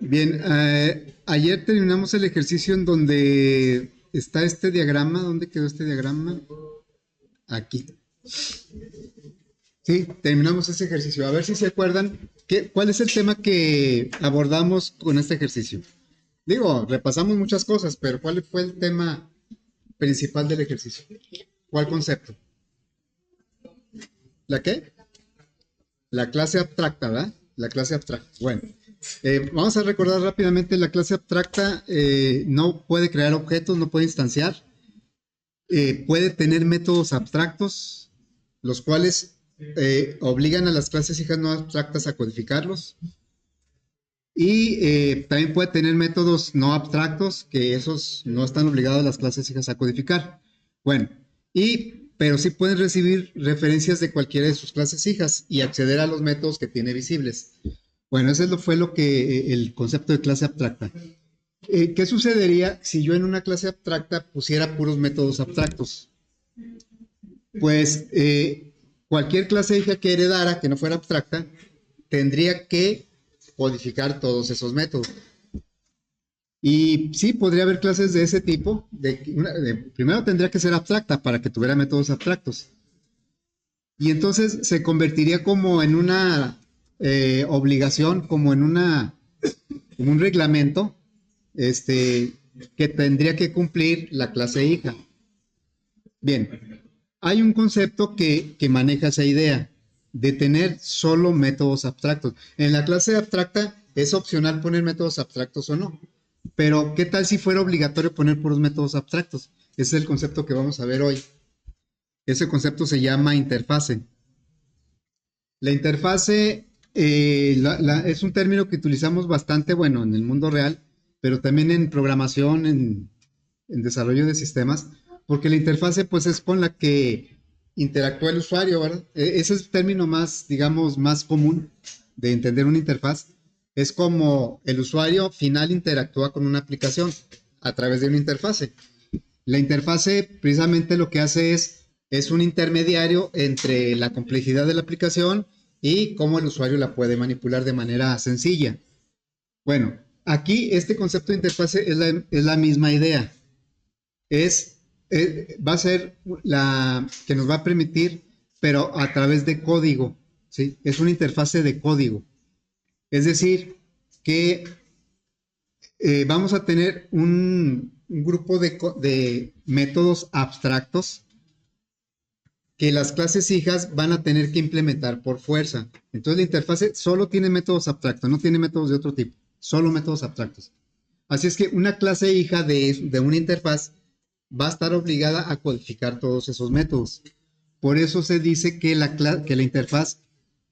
Bien, ayer terminamos el ejercicio en donde está este diagrama. ¿Dónde quedó este diagrama? Aquí. Sí, terminamos ese ejercicio. A ver si se acuerdan cuál es el tema que abordamos con este ejercicio. Digo, repasamos muchas cosas, pero ¿cuál fue el tema principal del ejercicio? ¿Cuál concepto? ¿La qué? La clase abstracta, ¿verdad? La clase abstracta. Bueno, vamos a recordar rápidamente, la clase abstracta no puede crear objetos, no puede instanciar, puede tener métodos abstractos, los cuales obligan a las clases hijas no abstractas a codificarlos. Y también puede tener métodos no abstractos, que esos no están obligados a las clases hijas a codificar. Bueno, pero sí pueden recibir referencias de cualquiera de sus clases hijas y acceder a los métodos que tiene visibles. Bueno, ese fue el concepto de clase abstracta. ¿Qué sucedería si yo en una clase abstracta pusiera puros métodos abstractos? Pues cualquier clase hija que heredara, que no fuera abstracta, tendría que codificar todos esos métodos. Y sí, podría haber clases de ese tipo. Primero tendría que ser abstracta para que tuviera métodos abstractos. Y entonces se convertiría como en una obligación, como en como un reglamento, que tendría que cumplir la clase hija. Bien, hay un concepto que maneja esa idea de tener solo métodos abstractos. En la clase abstracta es opcional poner métodos abstractos o no. Pero, ¿qué tal si fuera obligatorio poner puros métodos abstractos? Ese es el concepto que vamos a ver hoy. Ese concepto se llama interfase. La interfase es un término que utilizamos bastante, bueno, en el mundo real, pero también en programación, en desarrollo de sistemas, porque la interfase pues es con la que interactúa el usuario, ¿verdad? Ese es el término más, digamos, más común de entender una interfaz. Es como el usuario final interactúa con una aplicación a través de una interfase. La interfase precisamente lo que hace es un intermediario entre la complejidad de la aplicación y cómo el usuario la puede manipular de manera sencilla. Bueno, aquí este concepto de interfase es la misma idea. Va a ser la que nos va a permitir, pero a través de código, ¿sí? Es una interfase de código. Es decir, que vamos a tener un grupo de métodos abstractos que las clases hijas van a tener que implementar por fuerza. Entonces la interfase solo tiene métodos abstractos, no tiene métodos de otro tipo, solo métodos abstractos. Así es que una clase hija de una interfaz va a estar obligada a codificar todos esos métodos. Por eso se dice que la interfaz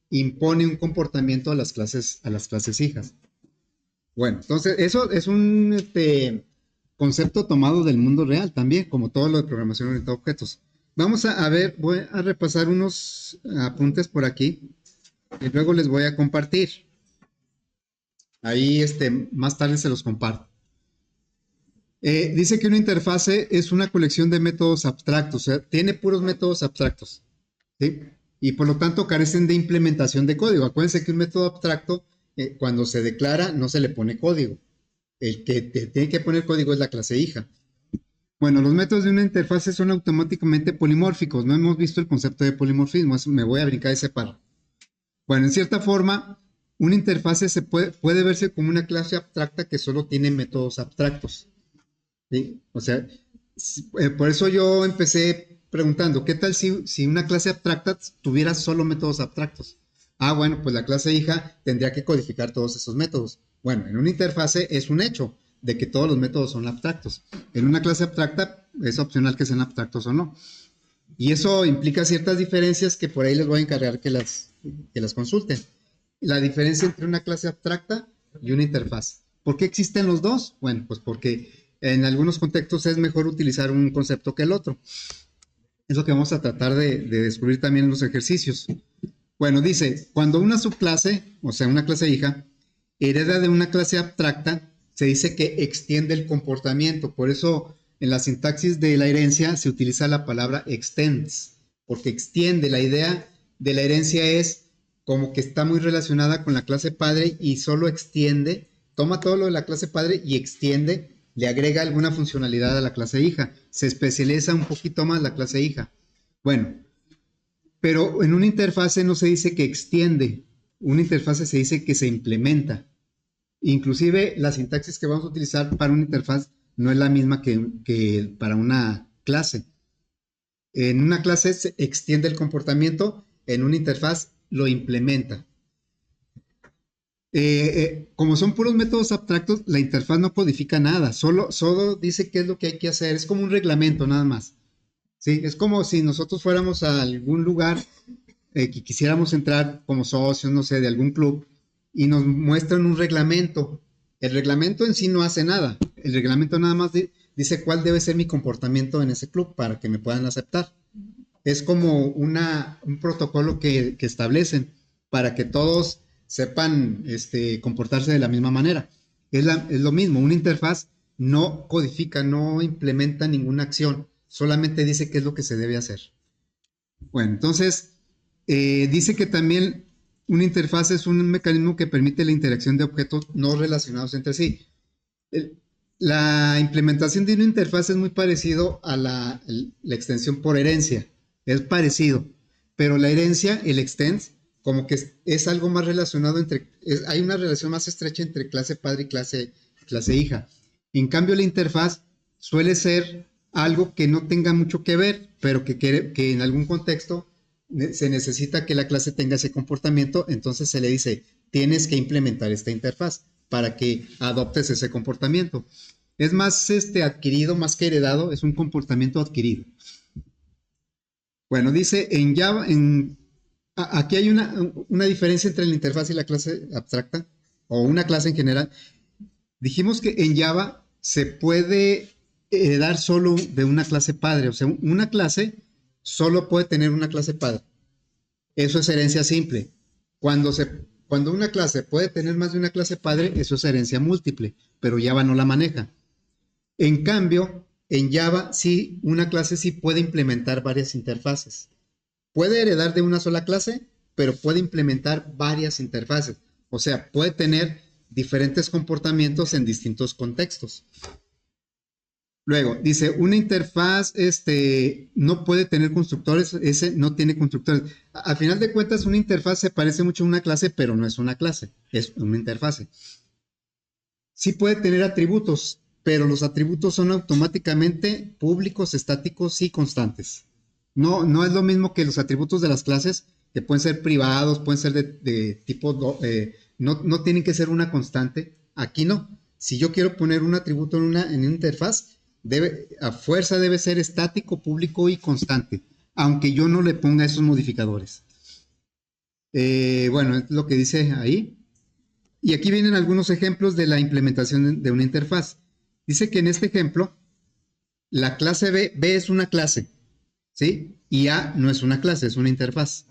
impone un comportamiento a las clases hijas. Bueno, entonces eso es un concepto tomado del mundo real también, como todo lo de programación orientada a objetos. Vamos a ver, voy a repasar unos apuntes por aquí y luego les voy a compartir. Ahí más tarde se los comparto. Dice que una interfase es una colección de métodos abstractos, o sea, tiene puros métodos abstractos, ¿sí? Y por lo tanto carecen de implementación de código. Acuérdense que un método abstracto, cuando se declara, no se le pone código. El que tiene que poner código es la clase hija. Bueno, los métodos de una interfase son automáticamente polimórficos. No hemos visto el concepto de polimorfismo, me voy a brincar ese par. Bueno, en cierta forma, una interfase puede verse como una clase abstracta que solo tiene métodos abstractos. ¿Sí? O sea, por eso yo empecé preguntando, ¿qué tal si una clase abstracta tuviera solo métodos abstractos? Ah, bueno, pues la clase hija tendría que codificar todos esos métodos. Bueno, en una interfase es un hecho de que todos los métodos son abstractos. En una clase abstracta es opcional que sean abstractos o no. Y eso implica ciertas diferencias que por ahí les voy a encargar que las consulten. La diferencia entre una clase abstracta y una interfaz. ¿Por qué existen los dos? Bueno, pues porque en algunos contextos es mejor utilizar un concepto que el otro. Es lo que vamos a tratar de descubrir también en los ejercicios. Bueno, dice, cuando una subclase, o sea, una clase hija, hereda de una clase abstracta, se dice que extiende el comportamiento. Por eso en la sintaxis de la herencia se utiliza la palabra extends, porque extiende. La idea de la herencia es como que está muy relacionada con la clase padre y solo extiende toma todo lo de la clase padre y extiende, le agrega alguna funcionalidad a la clase hija, se especializa un poquito más la clase hija. Bueno, pero en una interfase no se dice que extiende, una interfase se dice que se implementa. Inclusive la sintaxis que vamos a utilizar para una interfaz no es la misma que para una clase. En una clase se extiende el comportamiento, en una interfaz lo implementa. Como son puros métodos abstractos, la interfaz no codifica nada, solo dice qué es lo que hay que hacer, es como un reglamento nada más. ¿Sí? Es como si nosotros fuéramos a algún lugar que quisiéramos entrar como socios, no sé, de algún club, y nos muestran un reglamento. El reglamento en sí no hace nada, el reglamento nada más dice cuál debe ser mi comportamiento en ese club para que me puedan aceptar. Es como un protocolo que establecen para que todos sepan comportarse de la misma manera. Es lo mismo, una interfaz no codifica, no implementa ninguna acción, solamente dice qué es lo que se debe hacer. Bueno, entonces dice que también una interfaz es un mecanismo que permite la interacción de objetos no relacionados entre sí. La implementación de una interfaz es muy parecido a la extensión por herencia. Es parecido, pero la herencia, el extends, como que es algo más relacionado hay una relación más estrecha entre clase padre y clase hija. En cambio, la interfaz suele ser algo que no tenga mucho que ver, pero que en algún contexto se necesita que la clase tenga ese comportamiento, entonces se le dice, tienes que implementar esta interfaz para que adoptes ese comportamiento. Es más adquirido, más que heredado, es un comportamiento adquirido. Bueno, dice en Java, aquí hay una diferencia entre la interfaz y la clase abstracta, o una clase en general. Dijimos que en Java se puede heredar solo de una clase padre, o sea, una clase solo puede tener una clase padre. Eso es herencia simple. Cuando una clase puede tener más de una clase padre, eso es herencia múltiple, pero Java no la maneja. En cambio, en Java sí, una clase sí puede implementar varias interfaces. Puede heredar de una sola clase, pero puede implementar varias interfaces. O sea, puede tener diferentes comportamientos en distintos contextos. Luego, dice, una interfaz no puede tener constructores, ese no tiene constructores. Al final de cuentas, una interfaz se parece mucho a una clase, pero no es una clase, es una interfase. Sí puede tener atributos, pero los atributos son automáticamente públicos, estáticos y constantes. No es lo mismo que los atributos de las clases, que pueden ser privados, pueden ser de tipo, no tienen que ser una constante. Aquí no. Si yo quiero poner un atributo en una interfaz, a fuerza debe ser estático, público y constante, aunque yo no le ponga esos modificadores. Bueno, es lo que dice ahí. Y aquí vienen algunos ejemplos de la implementación de una interfaz. Dice que en este ejemplo, la clase B es una clase, ¿sí? Y A no es una clase, es una interfaz.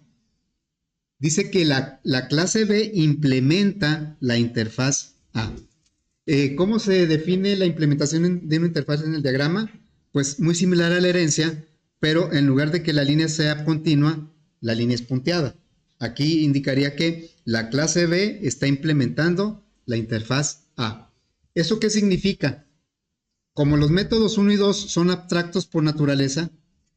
Dice que la clase B implementa la interfaz A. ¿Cómo se define la implementación de una interfaz en el diagrama? Pues muy similar a la herencia, pero en lugar de que la línea sea continua, la línea es punteada. Aquí indicaría que la clase B está implementando la interfaz A. ¿Eso qué significa? Como los métodos 1 y 2 son abstractos por naturaleza,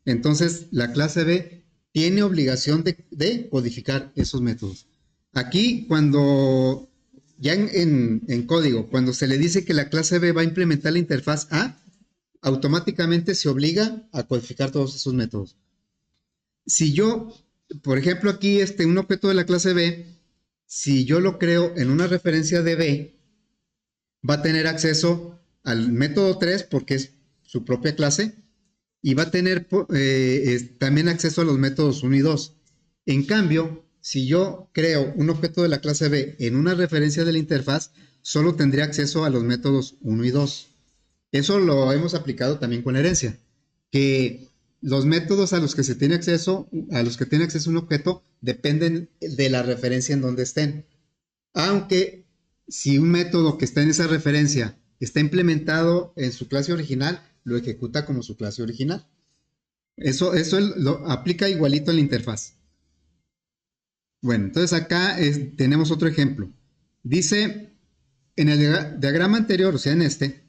entonces la clase B tiene obligación de codificar esos métodos. Aquí, cuando ya en código, cuando se le dice que la clase B va a implementar la interfaz A, automáticamente se obliga a codificar todos esos métodos. Si yo, por ejemplo, aquí un objeto de la clase B, si yo lo creo en una referencia de B, va a tener acceso al método 3 porque es su propia clase y va a tener también acceso a los métodos 1 y 2. En cambio, si yo creo un objeto de la clase B en una referencia de la interfaz, solo tendría acceso a los métodos 1 y 2. Eso lo hemos aplicado también con herencia, que los métodos a los que tiene acceso un objeto, dependen de la referencia en donde estén. Aunque si un método que está en esa referencia está implementado en su clase original, lo ejecuta como su clase original. Eso lo aplica igualito en la interfaz. Bueno, entonces acá tenemos otro ejemplo. Dice En el diagrama anterior, o sea, en este,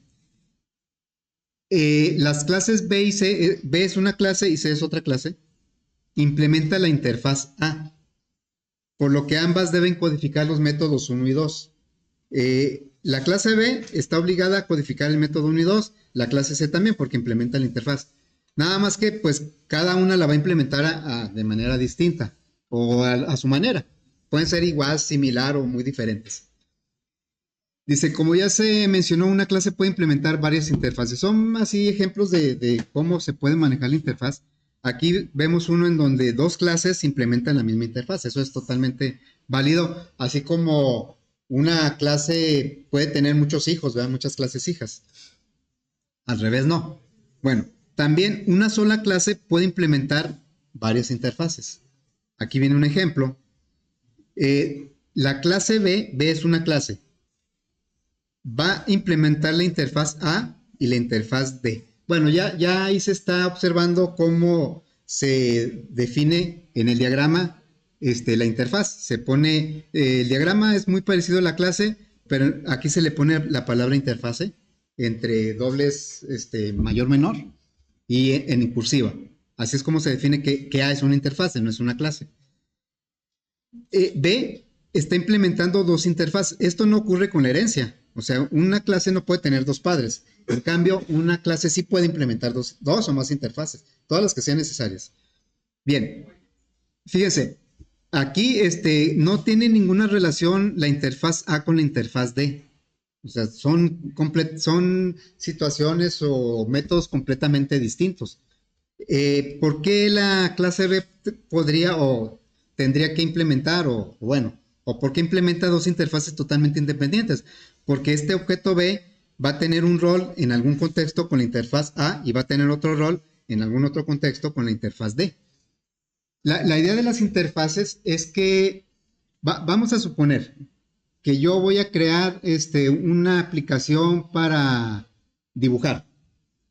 las clases B y C, B es una clase y C es otra clase, implementa la interfaz A, por lo que ambas deben codificar los métodos 1 y 2. La clase B está obligada a codificar el método 1 y 2, la clase C también porque implementa la interfaz. Nada más que pues cada una la va a implementar de manera distinta o a su manera. Pueden ser igual, similar o muy diferentes. Dice, como ya se mencionó, una clase puede implementar varias interfaces. Son así ejemplos de cómo se puede manejar la interfaz. Aquí vemos uno en donde dos clases implementan la misma interfaz. Eso es totalmente válido. Así como una clase puede tener muchos hijos, ¿verdad? Muchas clases hijas. Al revés, no. Bueno, también una sola clase puede implementar varias interfaces. Aquí viene un ejemplo. La clase B es una clase. Va a implementar la interfaz A y la interfaz D. Bueno, ya ahí se está observando cómo se define en el diagrama la interfaz. Se pone, el diagrama es muy parecido a la clase, pero aquí se le pone la palabra interfase entre dobles mayor-menor y en cursiva. Así es como se define que A es una interfase, no es una clase. B está implementando dos interfaces. Esto no ocurre con la herencia. O sea, una clase no puede tener dos padres. En cambio, una clase sí puede implementar dos o más interfaces, todas las que sean necesarias. Bien, fíjense, aquí no tiene ninguna relación la interfaz A con la interfaz D. O sea, son situaciones o métodos completamente distintos. ¿Por qué la clase B podría o tendría que implementar o por qué implementa dos interfaces totalmente independientes? Porque este objeto B va a tener un rol en algún contexto con la interfaz A y va a tener otro rol en algún otro contexto con la interfaz D. La idea de las interfaces es que vamos a suponer que yo voy a crear una aplicación para dibujar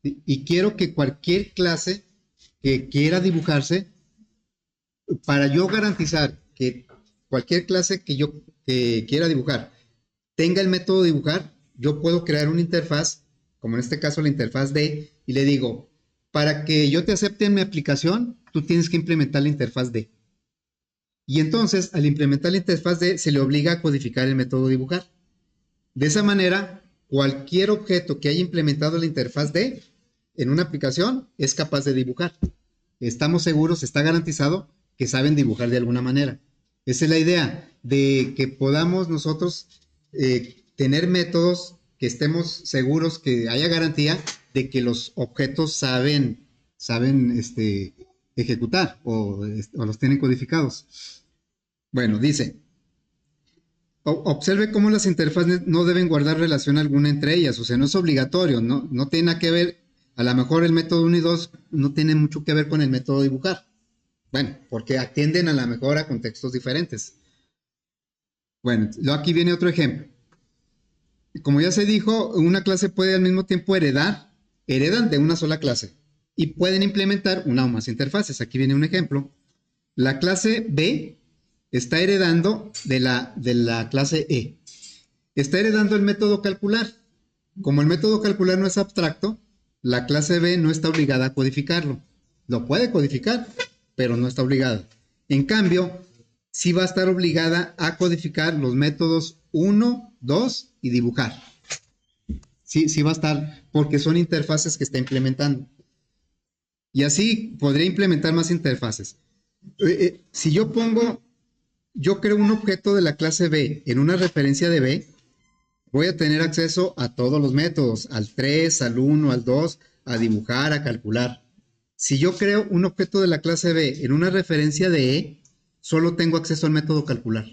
y quiero que cualquier clase que quiera dibujarse, para yo garantizar que cualquier clase que quiera dibujar tenga el método dibujar, yo puedo crear una interfaz, como en este caso la interfaz D, y le digo, para que yo te acepte en mi aplicación, tú tienes que implementar la interfaz D. Y entonces, al implementar la interfaz D, se le obliga a codificar el método dibujar. De esa manera, cualquier objeto que haya implementado la interfaz D en una aplicación es capaz de dibujar. Estamos seguros, está garantizado que saben dibujar de alguna manera. Esa es la idea, de que podamos nosotros tener métodos que estemos seguros que haya garantía de que los objetos saben ejecutar o los tienen codificados. Bueno, dice, observe cómo las interfaces no deben guardar relación alguna entre ellas, o sea, no es obligatorio, no tiene nada que ver, a lo mejor el método 1 y 2 no tiene mucho que ver con el método dibujar. Bueno, porque atienden a lo mejor a contextos diferentes. Bueno, aquí viene otro ejemplo. Como ya se dijo, una clase puede al mismo tiempo heredan de una sola clase y pueden implementar una o más interfaces. Aquí viene un ejemplo. La clase B está heredando de la clase E. Está heredando el método calcular. Como el método calcular no es abstracto, la clase B no está obligada a codificarlo. Lo puede codificar, pero no está obligada. En cambio, sí va a estar obligada a codificar los métodos 1, 2 y dibujar. Sí va a estar, porque son interfaces que está implementando. Y así podría implementar más interfaces. Si yo creo un objeto de la clase B en una referencia de B, voy a tener acceso a todos los métodos, al 3, al 1, al 2, a dibujar, a calcular. Si yo creo un objeto de la clase B en una referencia de E, solo tengo acceso al método calcular.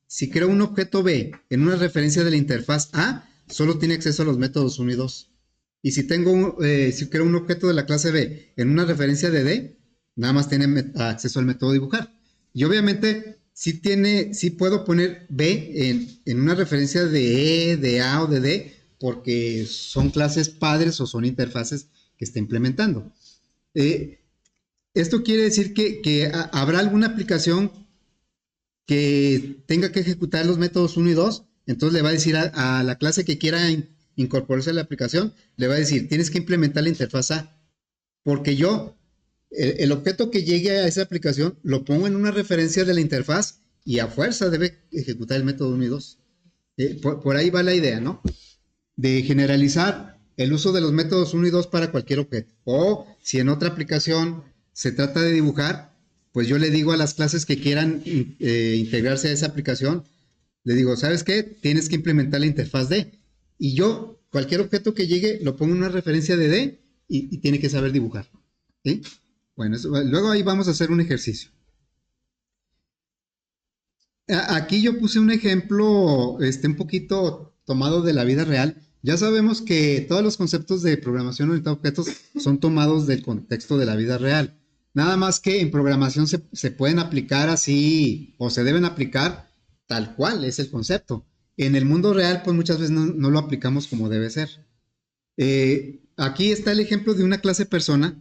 Si creo un objeto B en una referencia de la interfaz A, solo tiene acceso a los métodos 1 y 2. Y si creo un objeto de la clase B en una referencia de D, nada más tiene acceso al método dibujar. Y obviamente sí puedo poner B en una referencia de E, de A o de D, porque son clases padres o son interfaces que está implementando. Esto quiere decir que habrá alguna aplicación que tenga que ejecutar los métodos 1 y 2, Entonces le va a decir a la clase que quiera incorporarse a la aplicación, le va a decir, tienes que implementar la interfaz A, porque yo, el objeto que llegue a esa aplicación, lo pongo en una referencia de la interfaz y a fuerza debe ejecutar el método 1 y 2. Por ahí va la idea, ¿no? De generalizar el uso de los métodos 1 y 2 para cualquier objeto. O si en otra aplicación se trata de dibujar, pues yo le digo a las clases que quieran integrarse a esa aplicación, le digo, ¿sabes qué? Tienes que implementar la interfaz D. Y yo, cualquier objeto que llegue, lo pongo en una referencia de D y tiene que saber dibujar. ¿Sí? Bueno, luego ahí vamos a hacer un ejercicio. Aquí yo puse un ejemplo un poquito tomado de la vida real. Ya sabemos que todos los conceptos de programación orientada a objetos son tomados del contexto de la vida real. Nada más que en programación se pueden aplicar así o se deben aplicar tal cual es el concepto. En el mundo real, pues muchas veces no lo aplicamos como debe ser. Aquí está el ejemplo de una clase persona.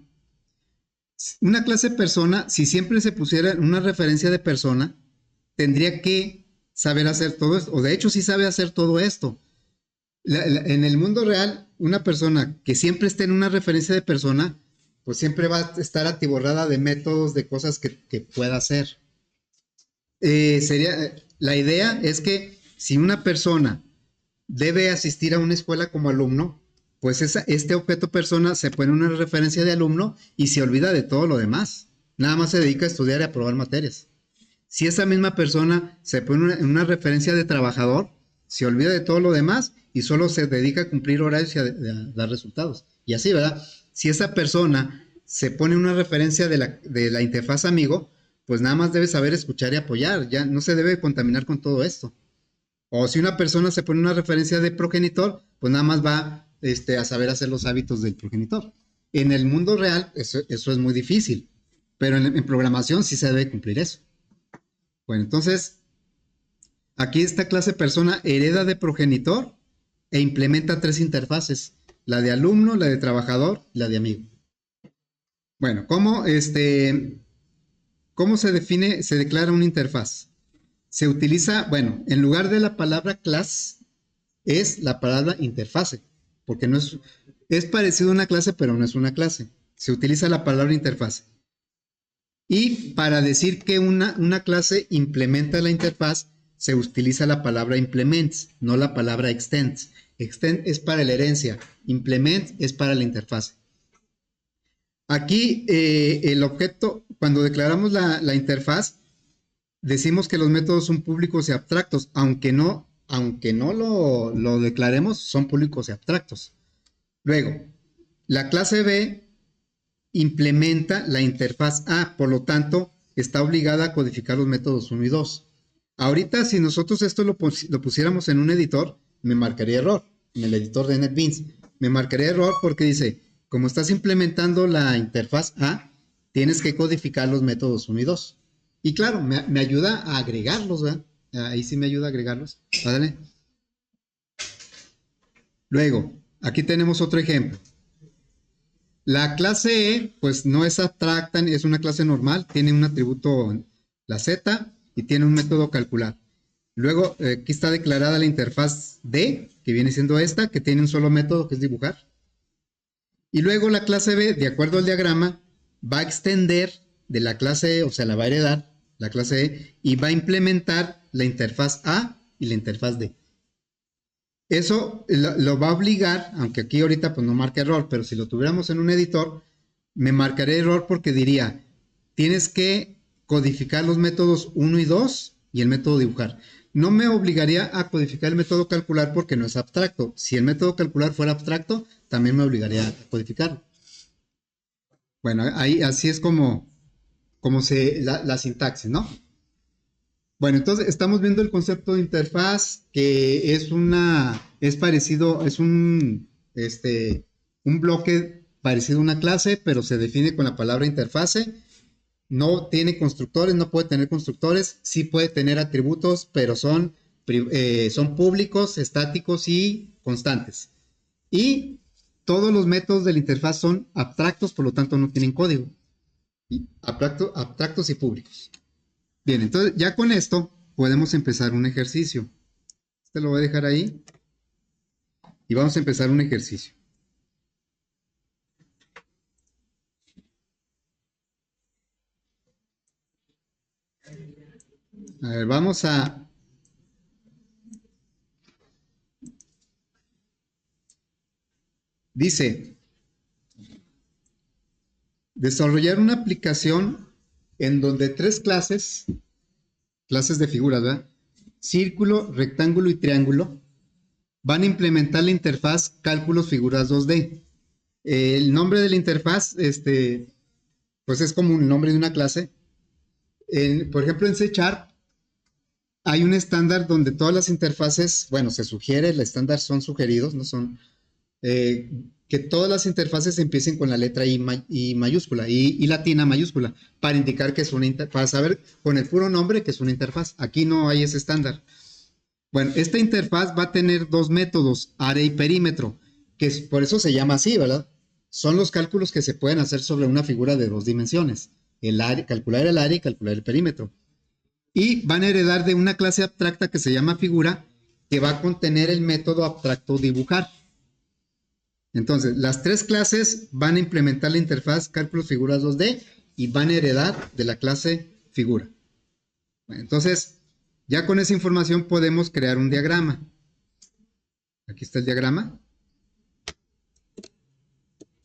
Una clase persona, si siempre se pusiera una referencia de persona, tendría que saber hacer todo esto, o de hecho sí sabe hacer todo esto. En el mundo real, una persona que siempre esté en una referencia de persona, pues siempre va a estar atiborrada de métodos, de cosas que pueda hacer. La idea es que si una persona debe asistir a una escuela como alumno, pues este objeto persona se pone una referencia de alumno y se olvida de todo lo demás. Nada más se dedica a estudiar y a aprobar materias. Si esa misma persona se pone en una referencia de trabajador, se olvida de todo lo demás y solo se dedica a cumplir horarios y a dar resultados. Y así, ¿verdad? Si esa persona se pone una referencia de la interfaz amigo, pues nada más debe saber escuchar y apoyar, ya no se debe contaminar con todo esto. O si una persona se pone una referencia de progenitor, pues nada más va a saber hacer los hábitos del progenitor. En el mundo real eso es muy difícil, pero en programación sí se debe cumplir eso. Bueno, entonces, aquí esta clase persona hereda de progenitor e implementa 3 interfaces, la de alumno, la de trabajador y la de amigo. Bueno, ¿cómo se define, se declara una interfaz? Se utiliza, bueno, en lugar de la palabra class, es la palabra interfase, porque no es parecido a una clase, pero no es una clase. Se utiliza la palabra interfase. Y para decir que una clase implementa la interfaz, se utiliza la palabra implements, no la palabra extends. Extend es para la herencia, implement es para la interfaz. Aquí el objeto, cuando declaramos la interfaz, decimos que los métodos son públicos y abstractos, aunque no lo declaremos, son públicos y abstractos. Luego, la clase B implementa la interfaz A, por lo tanto, está obligada a codificar los métodos 1 y 2. Ahorita, si nosotros esto lo pusiéramos en un editor, me marcaría error, en el editor de NetBeans. Me marcaría error porque dice, como estás implementando la interfaz A, tienes que codificar los métodos 1 y 2. Y claro, me ayuda a agregarlos, ¿verdad? Ahí sí me ayuda a agregarlos. ¿Vale? Luego, aquí tenemos otro ejemplo. La clase E, pues no es abstracta, es una clase normal, tiene un atributo, la Z, y tiene un método calcular. Luego, aquí está declarada la interfaz D, que viene siendo esta, que tiene un solo método, que es dibujar. Y luego la clase B, de acuerdo al diagrama, va a extender de la clase E, o sea, la va a heredar, la clase E, y va a implementar la interfaz A y la interfaz D. Eso lo va a obligar, aunque aquí ahorita pues no marca error, pero si lo tuviéramos en un editor, me marcaría error porque diría, tienes que codificar los métodos 1 y 2 y el método dibujar. No me obligaría a codificar el método calcular porque no es abstracto. Si el método calcular fuera abstracto, también me obligaría a codificarlo. Bueno, ahí así es como la sintaxis, ¿no? Bueno, entonces estamos viendo el concepto de interfaz, que es parecido, es un bloque parecido a una clase, pero se define con la palabra interfase. No tiene constructores, no puede tener constructores, sí puede tener atributos, pero son públicos, estáticos y constantes. Y todos los métodos de la interfaz son abstractos, por lo tanto no tienen código. Abstractos y públicos. Bien, entonces ya con esto podemos empezar un ejercicio. Este lo voy a dejar ahí. Y vamos a empezar un ejercicio. A ver, vamos a... Dice, desarrollar una aplicación en donde tres clases de figuras, ¿verdad? Círculo, rectángulo y triángulo, van a implementar la interfaz cálculos figuras 2D. El nombre de la interfaz, pues es como un nombre de una clase. Por ejemplo, en C# hay un estándar donde todas las interfaces, bueno, se sugiere, el estándar son sugeridos, no son, que todas las interfaces empiecen con la letra I mayúscula, I latina mayúscula, para indicar que es una interfaz, para saber con el puro nombre que es una interfaz. Aquí no hay ese estándar. Bueno, esta interfaz va a tener dos métodos, área y perímetro, por eso se llama así, ¿verdad? Son los cálculos que se pueden hacer sobre una figura de dos dimensiones, calcular el área y calcular el perímetro. Y van a heredar de una clase abstracta que se llama figura, que va a contener el método abstracto dibujar. Entonces, las tres clases van a implementar la interfaz cálculos figuras 2D y van a heredar de la clase figura. Bueno, entonces, ya con esa información podemos crear un diagrama. Aquí está el diagrama.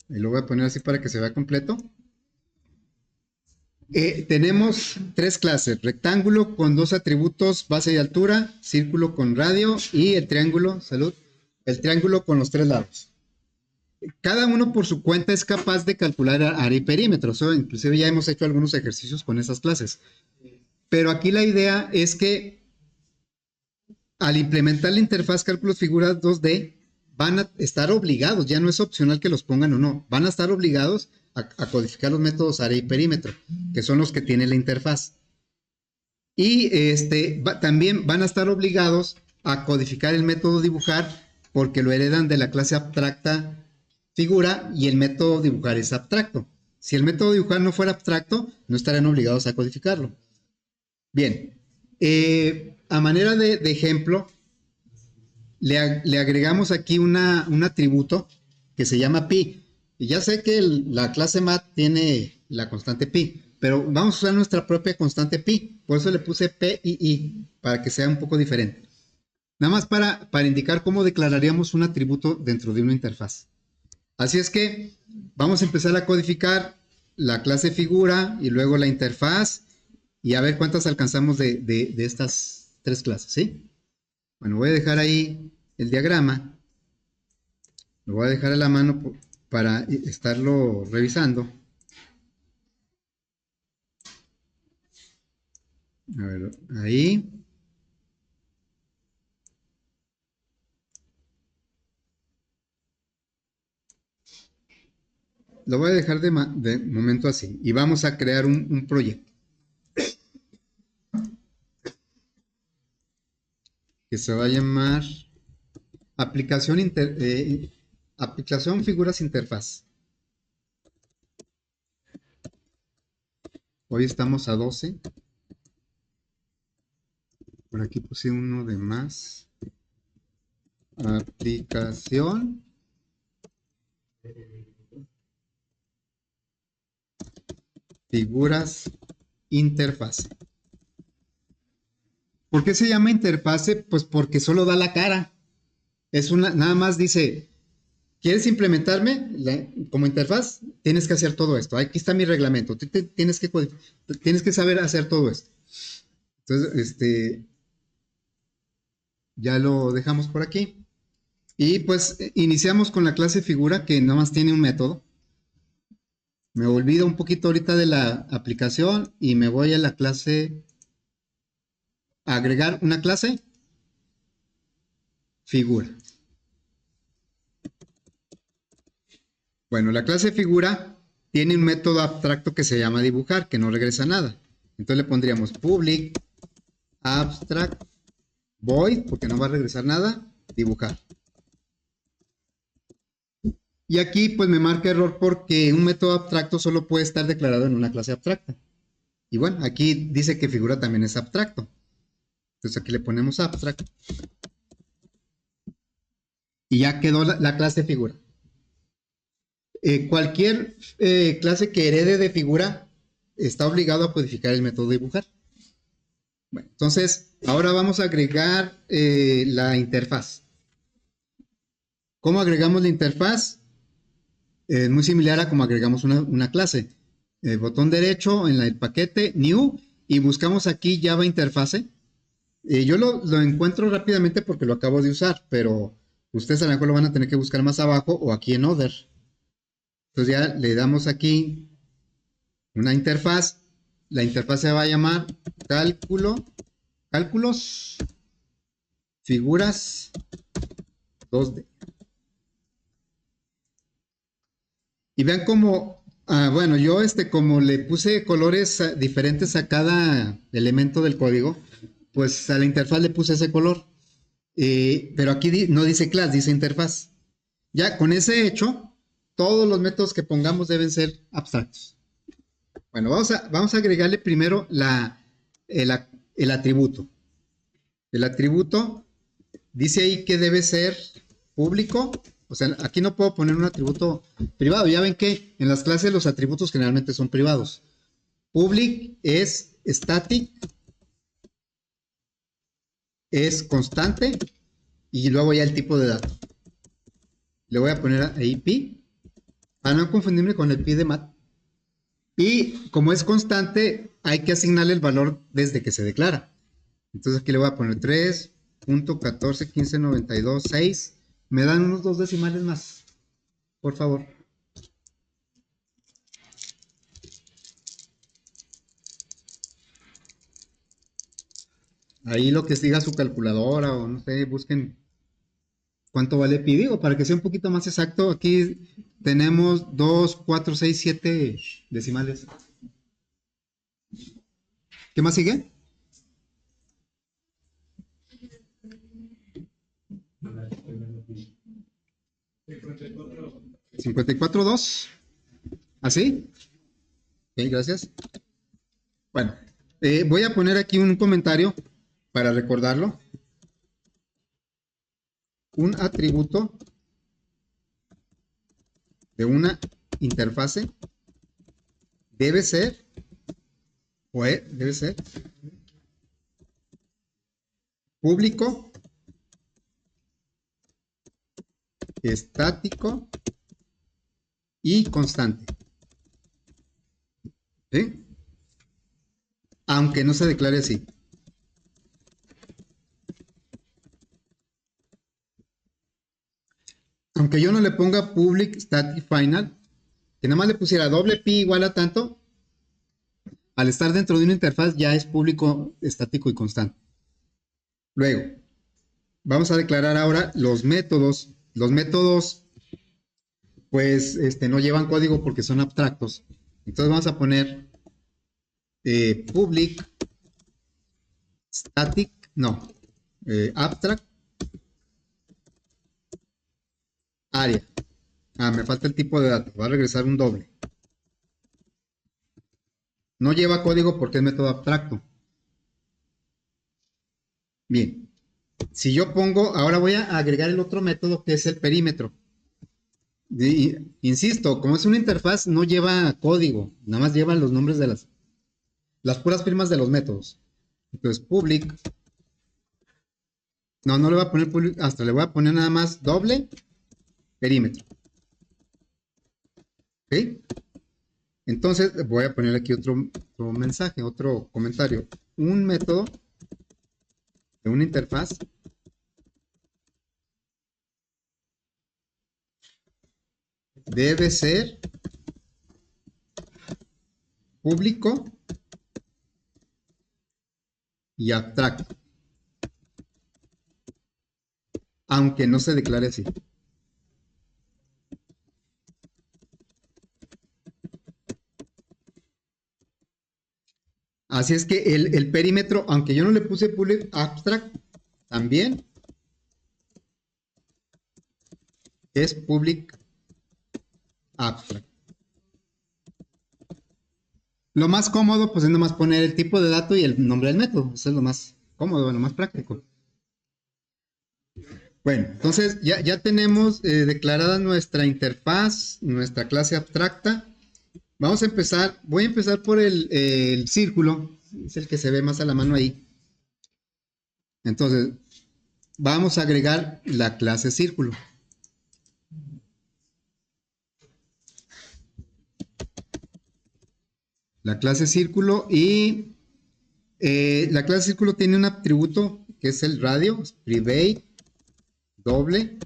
Y lo voy a poner así para que se vea completo. Tenemos tres clases, rectángulo con dos atributos, base y altura, círculo con radio y el triángulo, salud, el triángulo con los tres lados. Cada uno por su cuenta es capaz de calcular área y perímetro, inclusive ya hemos hecho algunos ejercicios con esas clases. Pero aquí la idea es que al implementar la interfaz cálculos figuras 2D, van a estar obligados, ya no es opcional que los pongan o no, van a estar obligados a codificar los métodos área y perímetro, que son los que tiene la interfaz. Y también van a estar obligados a codificar el método dibujar, porque lo heredan de la clase abstracta figura y el método dibujar es abstracto. Si el método dibujar no fuera abstracto, no estarían obligados a codificarlo. Bien, a manera de ejemplo, le agregamos aquí un atributo que se llama pi. Y ya sé que la clase mat tiene la constante pi, pero vamos a usar nuestra propia constante pi. Por eso le puse p y i, para que sea un poco diferente. Nada más para indicar cómo declararíamos un atributo dentro de una interfaz. Así es que vamos a empezar a codificar la clase figura y luego la interfaz y a ver cuántas alcanzamos de estas tres clases, ¿sí? Bueno, voy a dejar ahí el diagrama. Lo voy a dejar a la mano para estarlo revisando. A ver, ahí. Lo voy a dejar de momento así. Y vamos a crear un proyecto. Que se va a llamar aplicación figuras interfaz. Hoy estamos a 12. Por aquí puse uno de más. Aplicación figuras interfaz. ¿Por qué se llama interfase? Pues porque solo da la cara. Nada más dice, ¿quieres implementarme como interfaz? Tienes que hacer todo esto. Aquí está mi reglamento. Tienes que saber hacer todo esto. Entonces, ya lo dejamos por aquí. Y pues iniciamos con la clase figura, que nada más tiene un método. Me olvido un poquito ahorita de la aplicación y me voy a la clase, a agregar una clase figura. Bueno, la clase figura tiene un método abstracto que se llama dibujar, que no regresa nada. Entonces le pondríamos public abstract void, porque no va a regresar nada, dibujar. Y aquí pues me marca error porque un método abstracto solo puede estar declarado en una clase abstracta. Y bueno, aquí dice que figura también es abstracto. Entonces aquí le ponemos abstract. y ya quedó la clase figura. Cualquier clase que herede de figura está obligado a codificar el método dibujar. Bueno, entonces, ahora vamos a agregar la interfaz. ¿Cómo agregamos la interfaz? Muy similar a como agregamos una clase. Botón derecho en el paquete, New, y buscamos aquí Java Interface. Yo lo encuentro rápidamente porque lo acabo de usar, pero ustedes a lo mejor lo van a tener que buscar más abajo o aquí en Other. Entonces ya le damos aquí una interfaz. La interfaz se va a llamar cálculos, figuras 2D. Y vean cómo, bueno, yo como le puse colores diferentes a cada elemento del código, pues a la interfaz le puse ese color. Pero aquí no dice class, dice interfaz. Ya con ese hecho, todos los métodos que pongamos deben ser abstractos. Bueno, vamos a agregarle primero el atributo. El atributo dice ahí que debe ser público. O sea, aquí no puedo poner un atributo privado. Ya ven que en las clases los atributos generalmente son privados. Public es static, es constante y luego ya el tipo de dato. Le voy a poner ahí pi para no confundirme con el pi de mat. Y como es constante, hay que asignarle el valor desde que se declara. Entonces aquí le voy a poner 3.141592.6. Me dan unos 2 decimales más, por favor. Ahí lo que diga su calculadora o no sé, busquen cuánto vale pi. Digo, para que sea un poquito más exacto, aquí tenemos 2, 4, 6, 7 decimales. ¿Qué más sigue? 54.2. ¿Así? Ok, gracias. Bueno, voy a poner aquí un comentario para recordarlo. Un atributo de una interfase debe ser público, estático y constante. ¿Sí? Aunque no se declare así. Aunque yo no le ponga public static final, que nada más le pusiera doble pi igual a tanto, al estar dentro de una interfaz ya es público, estático y constante. Luego, vamos a declarar ahora los métodos. Los métodos, pues, no llevan código porque son abstractos. Entonces vamos a poner public static, no, abstract área. Me falta el tipo de datos. Va a regresar un doble. No lleva código porque es método abstracto. Bien. Si yo pongo, ahora voy a agregar el otro método que es el perímetro. Insisto, como es una interfaz, no lleva código. Nada más lleva los nombres de las puras firmas de los métodos. Entonces, public. No le voy a poner public, hasta le voy a poner nada más doble perímetro. ¿Ok? Entonces voy a poner aquí otro mensaje, otro comentario. Un método de una interfaz debe ser público y abstracto, aunque no se declare así. Así es que el perímetro, aunque yo no le puse public abstract, también es public abstract. Lo más cómodo, pues es nomás poner el tipo de dato y el nombre del método. Eso es lo más cómodo, lo más práctico. Bueno, entonces ya tenemos declarada nuestra interfaz, nuestra clase abstracta. Vamos a empezar, voy a empezar por el círculo, es el que se ve más a la mano ahí. Entonces, vamos a agregar la clase círculo. La clase círculo y la clase círculo tiene un atributo que es el radio, private, doble,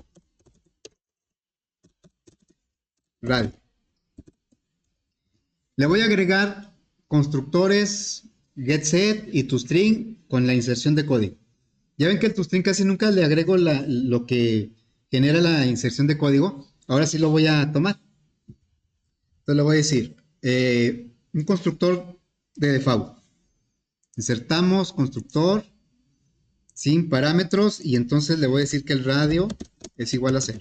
radio. Le voy a agregar constructores getSet y toString con la inserción de código. Ya ven que el toString casi nunca le agrego lo que genera la inserción de código. Ahora sí lo voy a tomar. Entonces le voy a decir un constructor de default. Insertamos constructor sin parámetros y entonces le voy a decir que el radio es igual a 0.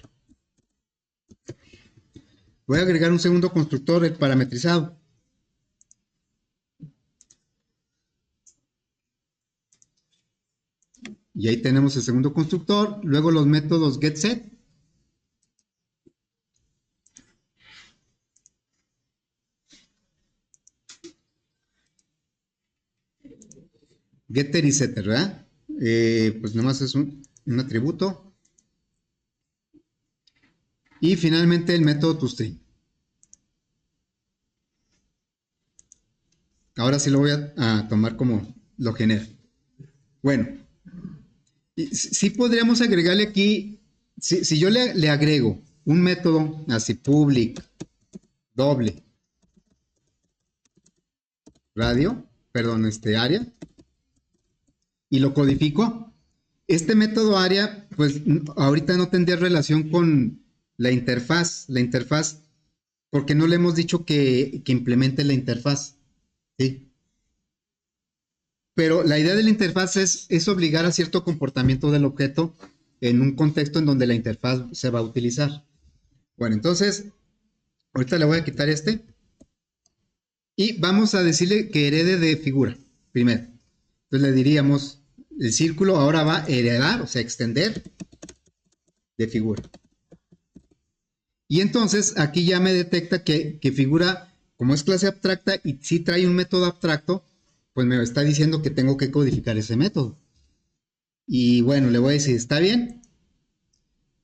Voy a agregar un segundo constructor, el parametrizado. Y ahí tenemos el segundo constructor. Luego los métodos getSet. Getter y setter, ¿verdad? Pues nomás es un atributo. Y finalmente el método toString. Ahora sí lo voy a tomar como lo genera. Bueno, sí podríamos agregarle aquí, si yo le agrego un método así, public, doble, radio, perdón, área, y lo codifico, este método área, pues ahorita no tendría relación con la interfaz, porque no le hemos dicho que implemente la interfaz, ¿sí? Pero la idea de la interfaz es obligar a cierto comportamiento del objeto en un contexto en donde la interfaz se va a utilizar. Bueno, entonces, ahorita le voy a quitar y vamos a decirle que herede de figura, primero. Entonces le diríamos, el círculo ahora va a heredar, o sea, extender de figura. Y entonces aquí ya me detecta que figura, como es clase abstracta y si trae un método abstracto, pues me está diciendo que tengo que codificar ese método. Y bueno, le voy a decir, ¿está bien?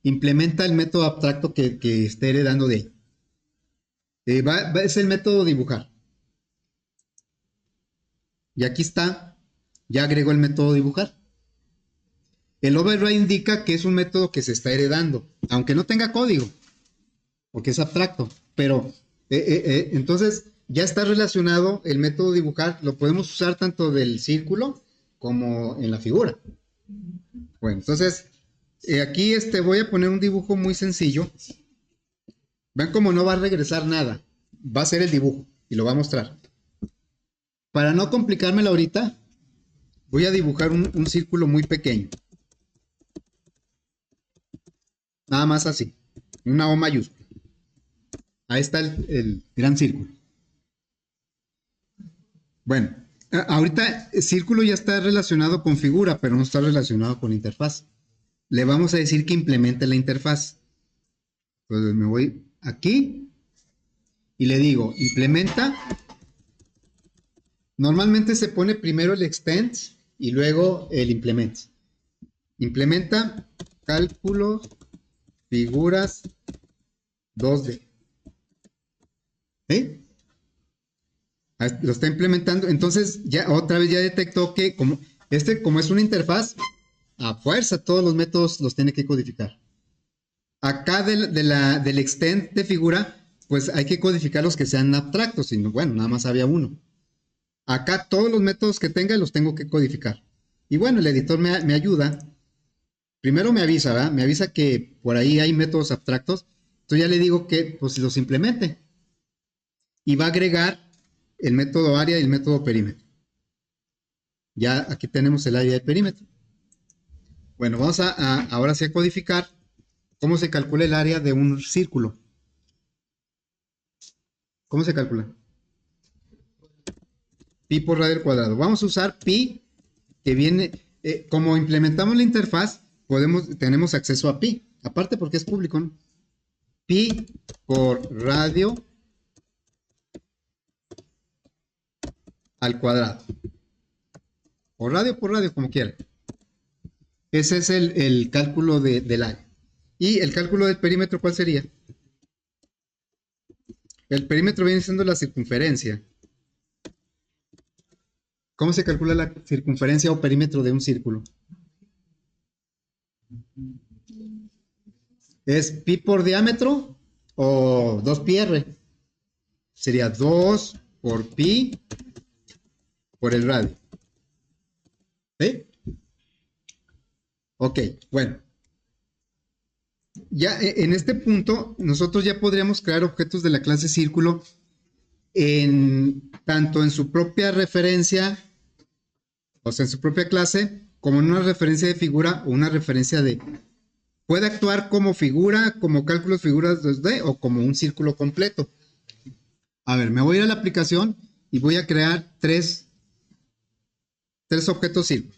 Implementa el método abstracto que esté heredando de ahí. Es el método dibujar. Y aquí está, ya agregó el método dibujar. El override indica que es un método que se está heredando, aunque no tenga código, porque es abstracto. Pero entonces ya está relacionado el método dibujar, lo podemos usar tanto del círculo como en la figura. Bueno, entonces aquí voy a poner un dibujo muy sencillo. Ven cómo no va a regresar nada, va a ser el dibujo y lo va a mostrar. Para no complicármelo ahorita, voy a dibujar un círculo muy pequeño. Nada más así, una O mayúscula. Ahí está el gran círculo. Bueno, ahorita el círculo ya está relacionado con figura, pero no está relacionado con interfaz. Le vamos a decir que implemente la interfaz. Entonces me voy aquí y le digo, implementa. Normalmente se pone primero el extends y luego el implement. Implementa cálculo figuras 2D. ¿Sí? Lo está implementando. Entonces, ya otra vez ya detectó que como es una interfaz, a fuerza todos los métodos los tiene que codificar. Acá del extend de figura, pues hay que codificar los que sean abstractos. Y bueno, nada más había uno. Acá todos los métodos que tenga los tengo que codificar. Y bueno, el editor me ayuda. Primero me avisa, ¿verdad? Me avisa que por ahí hay métodos abstractos. Entonces ya le digo que pues los implemente. Y va a agregar el método área y el método perímetro. Ya aquí tenemos el área de perímetro. Bueno, vamos ahora sí a codificar cómo se calcula el área de un círculo. ¿Cómo se calcula? Pi por radio al cuadrado. Vamos a usar pi, que viene, como implementamos la interfaz, tenemos acceso a pi, aparte porque es público, ¿no? Pi por radio al cuadrado. O radio por radio, como quiera. Ese es el cálculo del área. Y el cálculo del perímetro, ¿cuál sería? El perímetro viene siendo la circunferencia. ¿Cómo se calcula la circunferencia o perímetro de un círculo? ¿Es pi por diámetro o 2πr? Sería 2 por pi por el radio. ¿Sí? Ok, bueno. Ya en este punto, nosotros ya podríamos crear objetos de la clase círculo tanto en su propia referencia, o sea, en su propia clase, como en una referencia de figura o una referencia de... Puede actuar como figura, como cálculos figuras 2D o como un círculo completo. A ver, me voy a ir a la aplicación y voy a crear tres objetos círculos.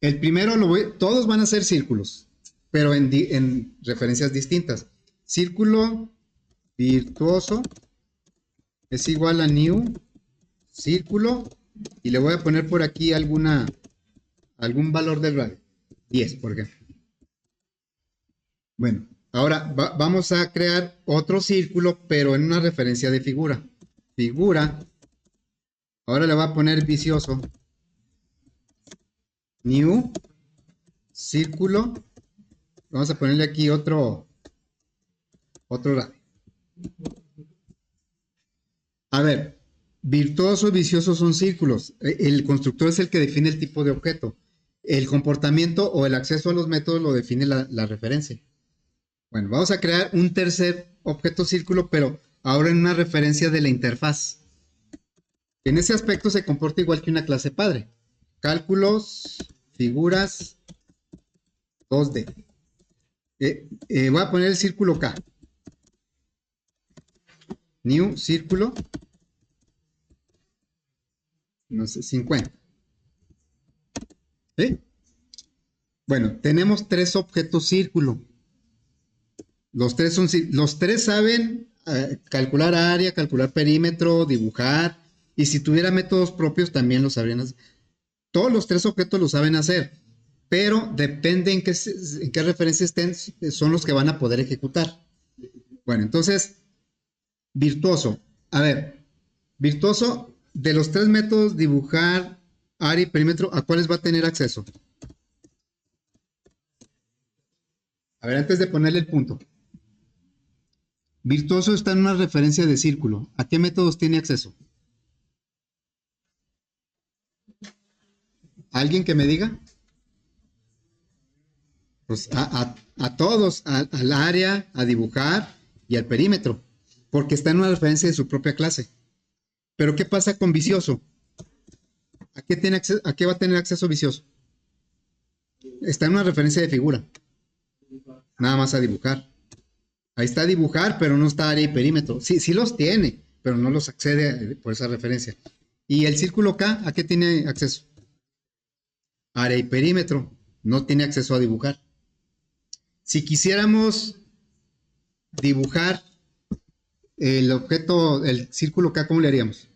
El primero, todos van a ser círculos, pero en referencias distintas. Círculo virtuoso es igual a new círculo y le voy a poner por aquí algún valor del radio. 10, por ejemplo. Bueno, ahora vamos a crear otro círculo, pero en una referencia de figura. Figura. Ahora le voy a poner vicioso. New círculo. Vamos a ponerle aquí otro radio. A ver, virtuoso y vicioso son círculos. El constructor es el que define el tipo de objeto. El comportamiento o el acceso a los métodos lo define la referencia. Bueno, vamos a crear un tercer objeto círculo, pero ahora en una referencia de la interfaz. En ese aspecto se comporta igual que una clase padre. Cálculos, figuras, 2D. Voy a poner el círculo K. New círculo. No sé, 50. ¿Sí? Bueno, tenemos tres objetos círculo. Los tres saben calcular área, calcular perímetro, dibujar. Y si tuviera métodos propios también lo sabrían hacer. Todos los tres objetos lo saben hacer. Pero depende en qué referencia estén, son los que van a poder ejecutar. Bueno, entonces, virtuoso. A ver, virtuoso, de los tres métodos, dibujar, área y perímetro, ¿a cuáles va a tener acceso? A ver, antes de ponerle el punto. Virtuoso está en una referencia de círculo. ¿A qué métodos tiene acceso? ¿Alguien que me diga? Pues a todos, al área, a dibujar y al perímetro, porque está en una referencia de su propia clase. Pero ¿qué pasa con vicioso? ¿A qué va a tener acceso vicioso? Está en una referencia de figura. Nada más a dibujar. Ahí está dibujar, pero no está área y perímetro. Sí los tiene, pero no los accede por esa referencia. ¿Y el círculo K a qué tiene acceso? Área y perímetro. No tiene acceso a dibujar. Si quisiéramos dibujar el objeto, el círculo K, ¿cómo le haríamos?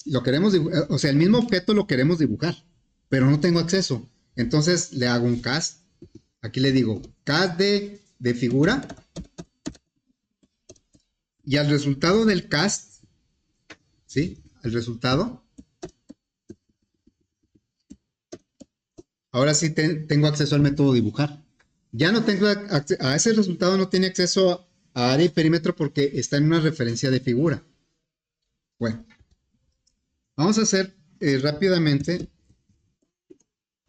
Lo queremos dibujar, o sea, el mismo objeto lo queremos dibujar, pero no tengo acceso. Entonces le hago un cast. Aquí le digo cast de figura. Y al resultado del cast, ¿sí? Al resultado. Ahora sí tengo acceso al método dibujar. Ya no tengo a ese resultado, no tiene acceso a área y perímetro porque está en una referencia de figura. Bueno, vamos a hacer rápidamente,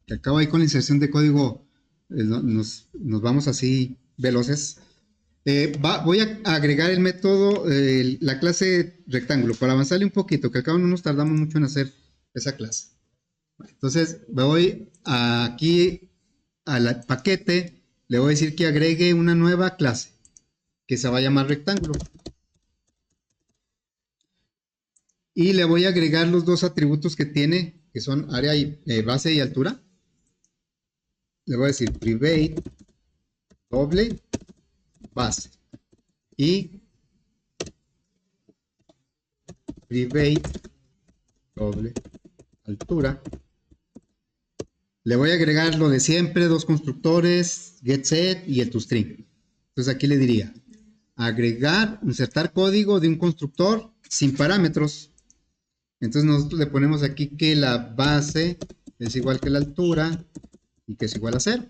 que acabo ahí con la inserción de código, nos vamos así veloces. Voy a agregar el método, la clase rectángulo, para avanzarle un poquito, que al cabo no nos tardamos mucho en hacer esa clase. Entonces voy aquí al paquete, le voy a decir que agregue una nueva clase que se va a llamar rectángulo y le voy a agregar los dos atributos que tiene que son área y base y altura, le voy a decir private doble base y private doble altura. Le voy a agregar lo de siempre, dos constructores, getSet y el toString. Entonces aquí le diría, agregar, insertar código de un constructor sin parámetros. Entonces nosotros le ponemos aquí que la base es igual que la altura y que es igual a 0.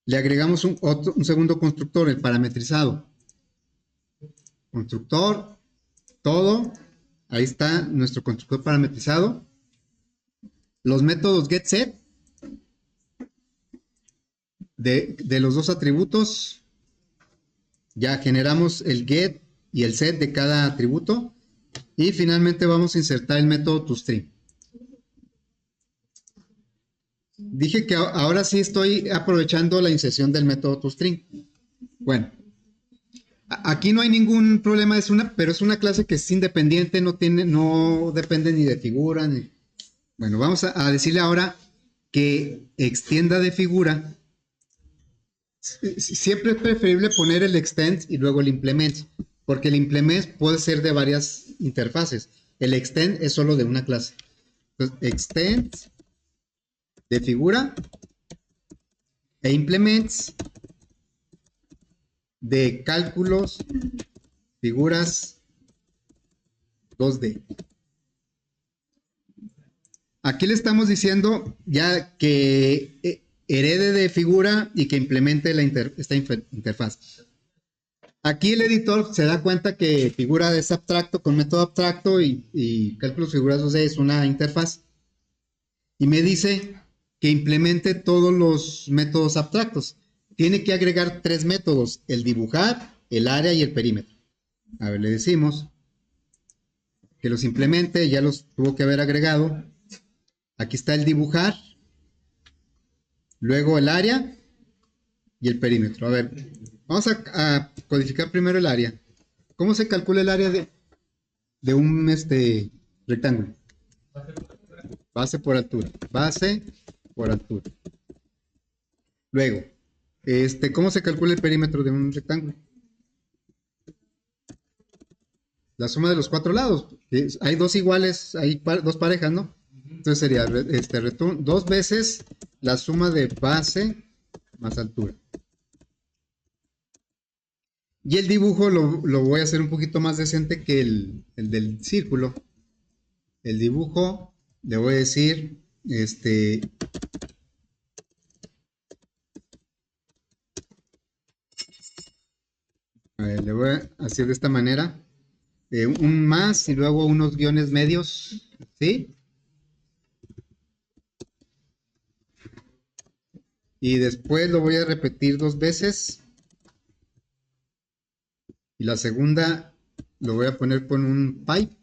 Le agregamos un segundo constructor, el parametrizado. Constructor, todo. Ahí está nuestro constructor parametrizado. Los métodos getSet de los dos atributos. Ya generamos el get y el set de cada atributo. Y finalmente vamos a insertar el método toString. Dije que ahora sí estoy aprovechando la inserción del método toString. Bueno, aquí no hay ningún problema, pero es una clase que es independiente, no depende ni de figura. Bueno, vamos a decirle ahora que extienda de figura. Siempre es preferible poner el extend y luego el implement, porque el implement puede ser de varias interfaces. El extend es solo de una clase. Entonces, extend de figura e implements de cálculos, figuras 2D. Aquí le estamos diciendo ya que herede de figura y que implemente esta interfaz. Aquí el editor se da cuenta que figura es abstracto con método abstracto y cálculos figuras 2D es una interfaz. Y me dice que implemente todos los métodos abstractos. Tiene que agregar 3 métodos, el dibujar, el área y el perímetro. A ver, le decimos que los implemente, ya los tuvo que haber agregado. Aquí está el dibujar, luego el área y el perímetro. A ver, vamos a codificar primero el área. ¿Cómo se calcula el área de un rectángulo? Base por altura. Base por altura. Luego, ¿cómo se calcula el perímetro de un rectángulo? La suma de los 4 lados. Hay dos iguales, hay dos parejas, ¿no? Entonces sería 2 veces la suma de base más altura. Y el dibujo lo voy a hacer un poquito más decente que el del círculo. El dibujo le voy a decir, a ver, le voy a hacer de esta manera, un más y luego unos guiones medios, ¿sí? Y después lo voy a repetir 2 veces. Y la segunda lo voy a poner con un pipe.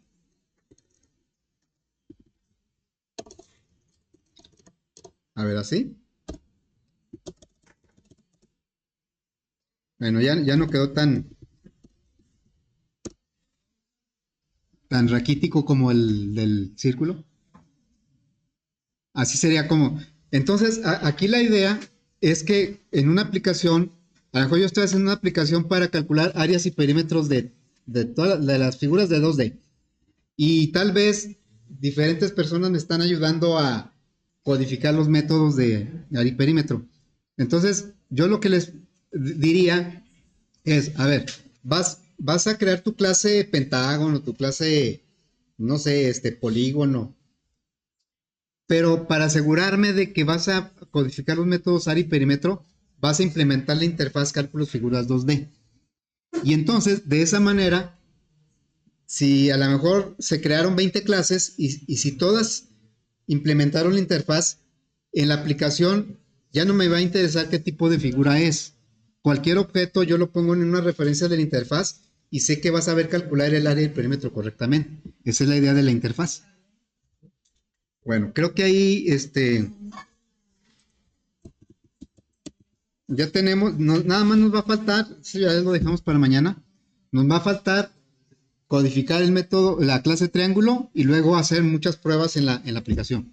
A ver, así. Bueno, ya no quedó tan raquítico como el del círculo. Así sería como. Entonces, aquí la idea es que en una aplicación, a lo mejor yo estoy haciendo una aplicación para calcular áreas y perímetros de todas las figuras de 2D. Y tal vez diferentes personas me están ayudando a codificar los métodos de área y perímetro. Entonces, yo lo que les diría es, a ver, vas a crear tu clase pentágono, tu clase, no sé, polígono, pero para asegurarme de que vas a codificar los métodos área y perímetro, vas a implementar la interfaz cálculos figuras 2D. Y entonces, de esa manera, si a lo mejor se crearon 20 clases y si todas implementaron la interfaz, en la aplicación ya no me va a interesar qué tipo de figura es. Cualquier objeto yo lo pongo en una referencia de la interfaz y sé que va a saber calcular el área y el perímetro correctamente. Esa es la idea de la interfaz. Bueno, creo que ahí ya tenemos, nada más nos va a faltar, si ya lo dejamos para mañana, nos va a faltar codificar el método, la clase triángulo y luego hacer muchas pruebas en la aplicación.